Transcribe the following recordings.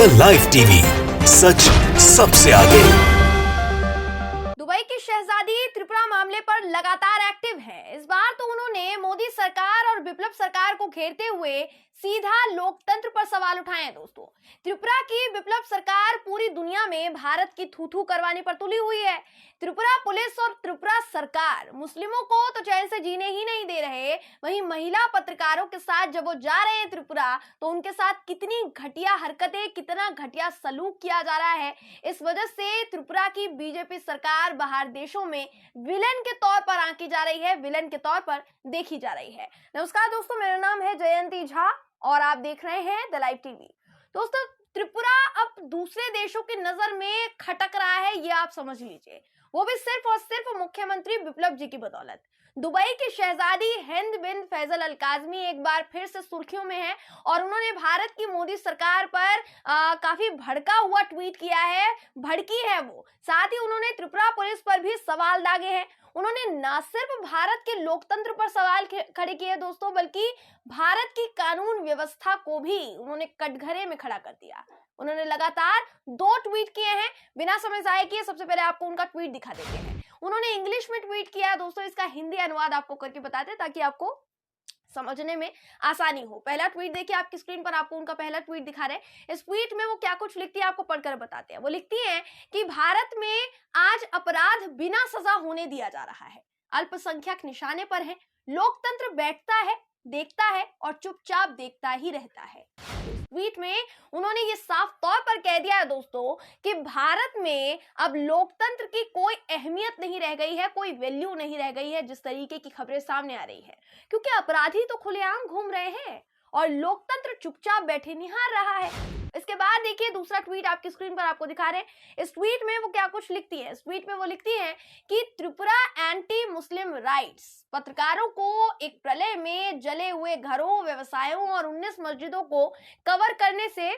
The live TV, सच सबसे आगे। Dubai की शहजादी त्रिपुरा मामले पर लगातार एक्टिव है। इस बार तो उन्होंने मोदी सरकार और विप्लव सरकार को घेरते हुए सीधा लोकतंत्र पर सवाल उठाए हैं। दोस्तों, त्रिपुरा की विप्लव सरकार पूरी दुनिया में भारत की थू-थू करवाने पर तुली हुई है। त्रिपुरा पुलिस और त्रिपुरा सरकार मुस्लिमों को तो चैन से जीने ही नहीं दे रहे, वहीं महिला पत्रकारों के साथ जब वो जा रहे हैं त्रिपुरा, तो उनके साथ कितनी घटिया हरकतें, कितना घटिया सलूक किया जा रहा है। इस वजह से त्रिपुरा की बीजेपी सरकार बाहर देशों में विलन के तौर पर आंकी जा रही है, विलन के तौर पर देखी जा रही है। नमस्कार दोस्तों, मेरा नाम है जयंती झा और आप देख रहे हैं द लाइव टीवी। दोस्तों, त्रिपुरा अब दूसरे देशों की नजर में खटक रहा है, ये आप समझ लीजिए, वो भी सिर्फ और सिर्फ मुख्यमंत्री विप्लव जी की बदौलत। दुबई की शहजादी हिंद बिन फैजल अल काजमी एक बार फिर से सुर्खियों में है और उन्होंने भारत की मोदी सरकार पर काफी भड़का हुआ ट्वीट किया है, भड़की है वो। साथ ही उन्होंने त्रिपुरा पुलिस पर भी सवाल दागे हैं। उन्होंने न सिर्फ भारत के लोकतंत्र पर सवाल खड़े किए दोस्तों, बल्कि भारत की कानून व्यवस्था को भी उन्होंने कटघरे में खड़ा कर दिया। उन्होंने लगातार 2 ट्वीट किए हैं। बिना समय जाए किए सबसे पहले आपको उनका ट्वीट दिखा देते हैं। उन्होंने इंग्लिश में ट्वीट किया है दोस्तों, इसका हिंदी अनुवाद आपको करके बताते हैं ताकि आपको समझने में आसानी हो। पहला ट्वीट देखिए, आपकी स्क्रीन पर आपको उनका पहला ट्वीट दिखा रहे हैं। इस ट्वीट में वो क्या कुछ लिखती है आपको पढ़कर बताते हैं। वो लिखती है कि भारत में आज अपराध बिना सजा होने दिया जा रहा है, अल्पसंख्यक निशाने पर है, लोकतंत्र बैठता है, देखता है और चुपचाप देखता ही रहता है। ट्वीट में उन्होंने ये साफ तौर पर कह दिया है दोस्तों कि भारत में अब लोकतंत्र की कोई अहमियत नहीं रह गई है, कोई वैल्यू नहीं रह गई है, जिस तरीके की खबरें सामने आ रही है, क्योंकि अपराधी तो खुलेआम घूम रहे हैं और लोकतंत्र चुपचाप बैठे निहार रहा है। इसके बाद देखिए दूसरा ट्वीट आपकी स्क्रीन पर आपको दिखा रहे हैं। इस ट्वीट में वो क्या कुछ लिखती है। इस ट्वीट में वो लिखती है कि त्रिपुरा एंटी मुस्लिम राइट्स, पत्रकारों को एक प्रलय में जले हुए घरों, व्यवसायों और 19 मस्जिदों को कवर करने से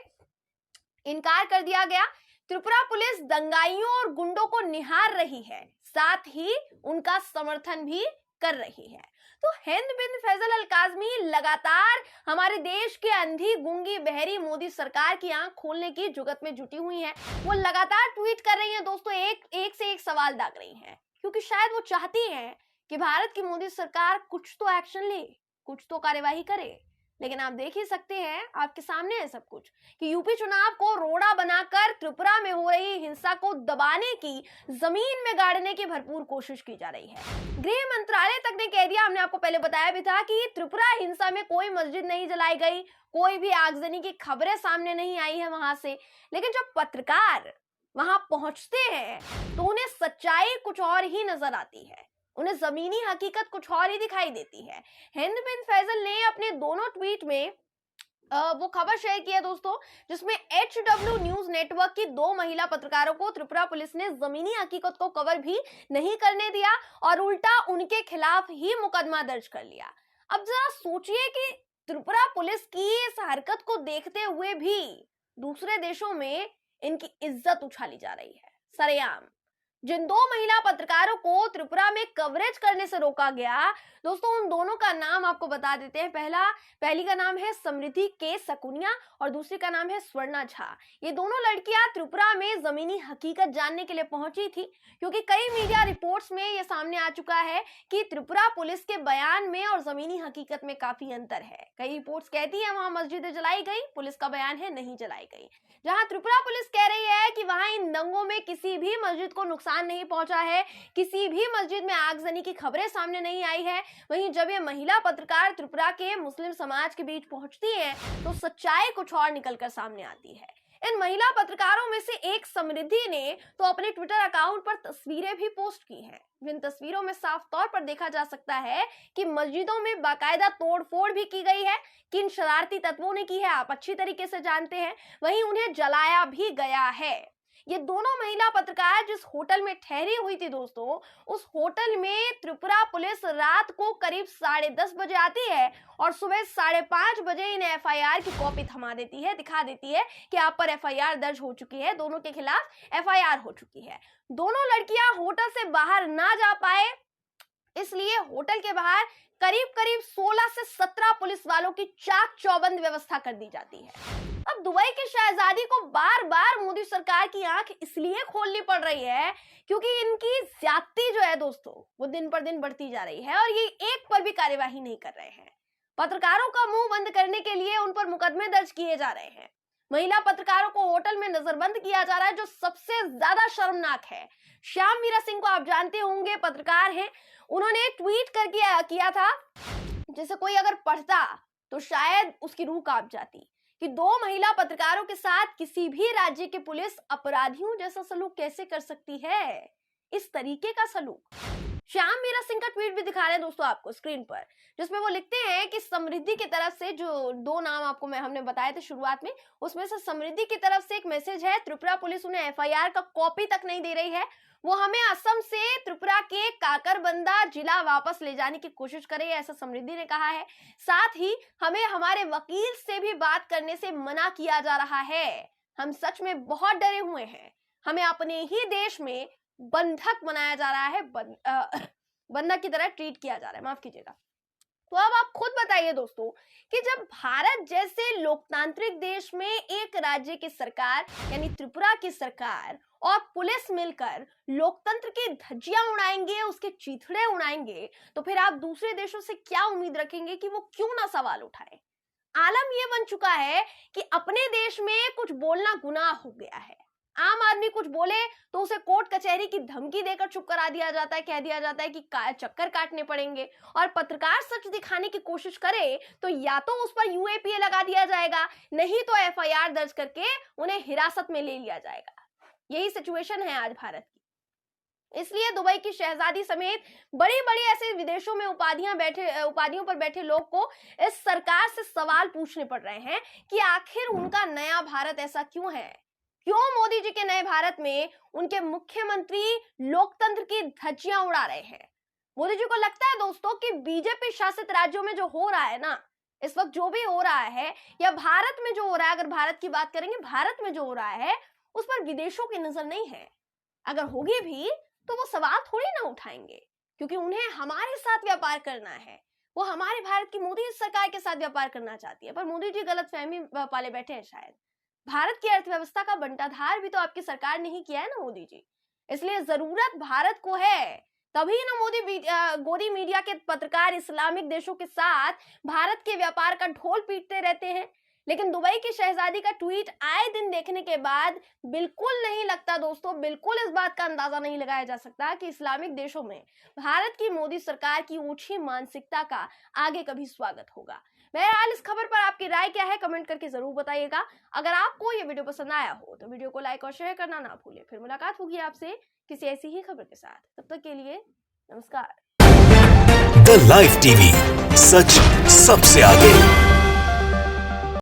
इनकार कर दिया गया। त्रिपुरा पुलिस दंगाइयों और गुंडों को निहार रही है, साथ ही उनका समर्थन भी कर रही है। तो हिंद बिन फैजल अल काजमी लगातार हमारे देश के अंधी, गूंगी, बहरी मोदी सरकार की आंख खोलने की जुगत में जुटी हुई हैं। वो लगातार ट्वीट कर रही हैं दोस्तों, एक से एक सवाल दाग रही हैं, क्योंकि शायद वो चाहती हैं कि भारत की मोदी सरकार कुछ तो एक्शन ले, कुछ तो कार्यवाही करे। लेकिन आप देख ही सकते हैं, आपके सामने है सब कुछ, कि यूपी चुनाव को रोड़ा बनाकर त्रिपुरा में हो रही हिंसा को दबाने की, जमीन में गाड़ने की भरपूर कोशिश की जा रही है। गृह मंत्रालय तक ने कह दिया, हमने आपको पहले बताया भी था, कि त्रिपुरा हिंसा में कोई मस्जिद नहीं जलाई गई, कोई भी आगजनी की खबरें सामने नहीं आई है वहां से। लेकिन जब पत्रकार वहां पहुंचते हैं तो उन्हें सच्चाई कुछ और ही नजर आती है, उन्हें जमीनी हकीकत कुछ और ही दिखाई देती है। हिंद बिन फैजल ने अपने दोनों ट्वीट में वो खबर शेयर की है दोस्तों, जिसमें HW न्यूज नेटवर्क की 2 महिला पत्रकारों को त्रिपुरा पुलिस ने जमीनी हकीकत को कवर भी नहीं करने दिया और उल्टा उनके खिलाफ ही मुकदमा दर्ज कर लिया। अब जरा सोचिए कि त्रिपुरा पुलिस की इस हरकत को देखते हुए भी दूसरे देशों में इनकी इज्जत उछाली जा रही है सरेआम। जिन 2 महिला पत्रकारों को त्रिपुरा में कवरेज करने से रोका गया दोस्तों, उन दोनों का नाम आपको बता देते हैं। पहली का नाम है समृद्धि के सकुनिया और दूसरी का नाम है स्वर्णा झा। ये दोनों लड़कियां त्रिपुरा में जमीनी हकीकत जानने के लिए पहुंची थी, क्योंकि कई मीडिया रिपोर्ट्स में ये सामने आ चुका है कि त्रिपुरा पुलिस के बयान में और जमीनी हकीकत में काफी अंतर है। कई रिपोर्ट्स कहती है वहां मस्जिदें जलाई गई, पुलिस का बयान है नहीं जलाई गई। जहां त्रिपुरा पुलिस कह रही है कि वहां इन दंगों में किसी भी मस्जिद को नुकसान नहीं पहुंचा है, किसी भी मस्जिद में आगजनी की खबरें सामने नहीं आई है, वहीं जब ये महिला पत्रकार त्रिपुरा के मुस्लिम समाज के बीच पहुंचती है तो सच्चाई कुछ और निकलकर सामने आती है। इन महिला पत्रकारों में से एक समृद्धि ने तो अपने ट्विटर अकाउंट पर तस्वीरें भी पोस्ट की हैं, जिन तस्वीरों में साफ तौर पर देखा जा सकता है कि मस्जिदों में बाकायदा तोड़फोड़ भी की गई है। किन शरारती तत्वों ने की है आप अच्छी तरीके से जानते हैं। वहीं उन्हें जलाया भी गया है। ये दोनों महिला पत्रकार जिस होटल में ठहरी हुई थी दोस्तों, उस होटल में त्रिपुरा पुलिस रात को करीब 10:30 बजे आती है और सुबह 5:30 बजे इन FIR की कॉपी थमा देती है, दिखा देती है कि आप पर FIR दर्ज हो चुकी है, दोनों के खिलाफ FIR हो चुकी है। दोनों लड़कियां होटल से बाहर ना जा पाए, इसलिए होटल के बाहर करीब करीब 16 से 17 पुलिस वालों की चाक चौबंद व्यवस्था कर दी जाती है। अब दुबई की शहजादी को बार बार मोदी सरकार की आंख इसलिए खोलनी पड़ रही है क्योंकि इनकी ज्यादती जो है दोस्तों वो दिन पर दिन बढ़ती जा रही है और ये एक पर भी कार्यवाही नहीं कर रहे हैं। पत्रकारों का मुंह बंद करने के लिए उन पर मुकदमे दर्ज किए जा रहे हैं। महिला पत्रकारों को होटल में नजरबंद किया जा रहा है, जो सबसे ज्यादा शर्मनाक है। श्याम मीरा सिंह को आप जानते होंगे, पत्रकार हैं। उन्होंने ट्वीट कर किया था जिसे कोई अगर पढ़ता तो शायद उसकी रूह कांप जाती कि 2 महिला पत्रकारों के साथ किसी भी राज्य की पुलिस अपराधियों जैसा सलूक कैसे कर सकती है। इस तरीके का सलूक। श्याम मीरा सिंह का ट्वीट भी दिखा रहे हैं दोस्तों आपको स्क्रीन पर, जिसमें वो लिखते हैं कि समृद्धि की तरफ से, जो 2 नाम आपको हमने बताए थे शुरुआत में, उसमें से समृद्धि की तरफ से एक मैसेज है। त्रिपुरा पुलिस उन्हें एफआईआर का कॉपी तक नहीं दे रही है। वो हमें असम से त्रिपुरा के काकरबंदा जिला वापस ले जाने की कोशिश करे, ऐसा समृद्धि ने कहा है। साथ ही हमें हमारे वकील से भी बात करने से मना किया जा रहा है। हम सच में बहुत डरे हुए हैं। हमें अपने ही देश में बंधक बनाया जा रहा है, बंधक की तरह ट्रीट किया जा रहा है, माफ कीजिएगा। तो अब आप खुद बताइए दोस्तों कि जब भारत जैसे लोकतांत्रिक देश में एक राज्य की सरकार यानी त्रिपुरा की सरकार और पुलिस मिलकर लोकतंत्र की धज्जियां उड़ाएंगे, उसके चीथड़े उड़ाएंगे, तो फिर आप दूसरे देशों से क्या उम्मीद रखेंगे कि वो क्यों ना सवाल उठाए। आलम ये बन चुका है कि अपने देश में कुछ बोलना गुनाह हो गया है। आम आदमी कुछ बोले तो उसे कोर्ट कचहरी की धमकी देकर चुप करा दिया जाता है, कह दिया जाता है कि चक्कर काटने पड़ेंगे। और पत्रकार सच दिखाने की कोशिश करे तो या तो उस पर यूएपीए लगा दिया जाएगा, नहीं तो एफआईआर दर्ज करके उन्हें हिरासत में ले लिया जाएगा। यही सिचुएशन है आज भारत की। इसलिए दुबई की शहजादी समेत बड़ी बड़ी ऐसे विदेशों में उपाधियों पर बैठे लोग को इस सरकार से सवाल पूछने पड़ रहे हैं कि आखिर उनका नया भारत ऐसा क्यों है। क्यों मोदी जी के नए भारत में उनके मुख्यमंत्री लोकतंत्र की धज्जियां उड़ा रहे हैं। मोदी जी को लगता है दोस्तों कि बीजेपी शासित राज्यों में जो हो रहा है ना, इस वक्त जो भी हो रहा है, या भारत में जो हो रहा है, अगर भारत की बात करेंगे, भारत में जो हो रहा है उस पर विदेशों की नजर नहीं है। अगर होगी भी तो वो सवाल थोड़ी ना उठाएंगे, क्योंकि उन्हें हमारे साथ व्यापार करना है। वो हमारे भारत की मोदी सरकार के साथ व्यापार करना चाहती है, पर मोदी जी गलतफहमी पाले बैठे हैं शायद। भारत की अर्थव्यवस्था का बंटाधार भी तो आपकी सरकार ने ही किया है ना मोदी जी, इसलिए जरूरत भारत को है। तभी ना गोदी मीडिया के पत्रकार इस्लामिक देशों के साथ भारत के व्यापार का ढोल पीटते रहते हैं। लेकिन दुबई की शहजादी का ट्वीट आए दिन देखने के बाद बिल्कुल नहीं लगता दोस्तों, बिल्कुल इस बात का अंदाजा नहीं लगाया जा सकता कि इस्लामिक देशों में भारत की मोदी सरकार की ऊंची मानसिकता का आगे कभी स्वागत होगा। बहरहाल इस खबर पर आपकी राय क्या है, कमेंट करके जरूर बताइएगा। अगर आपको ये वीडियो पसंद आया हो तो वीडियो को लाइक और शेयर करना ना भूलें। फिर मुलाकात होगी आपसे किसी ऐसी ही खबर के साथ, तब तक के लिए नमस्कार। द लाइव टीवी, सच सबसे आगे।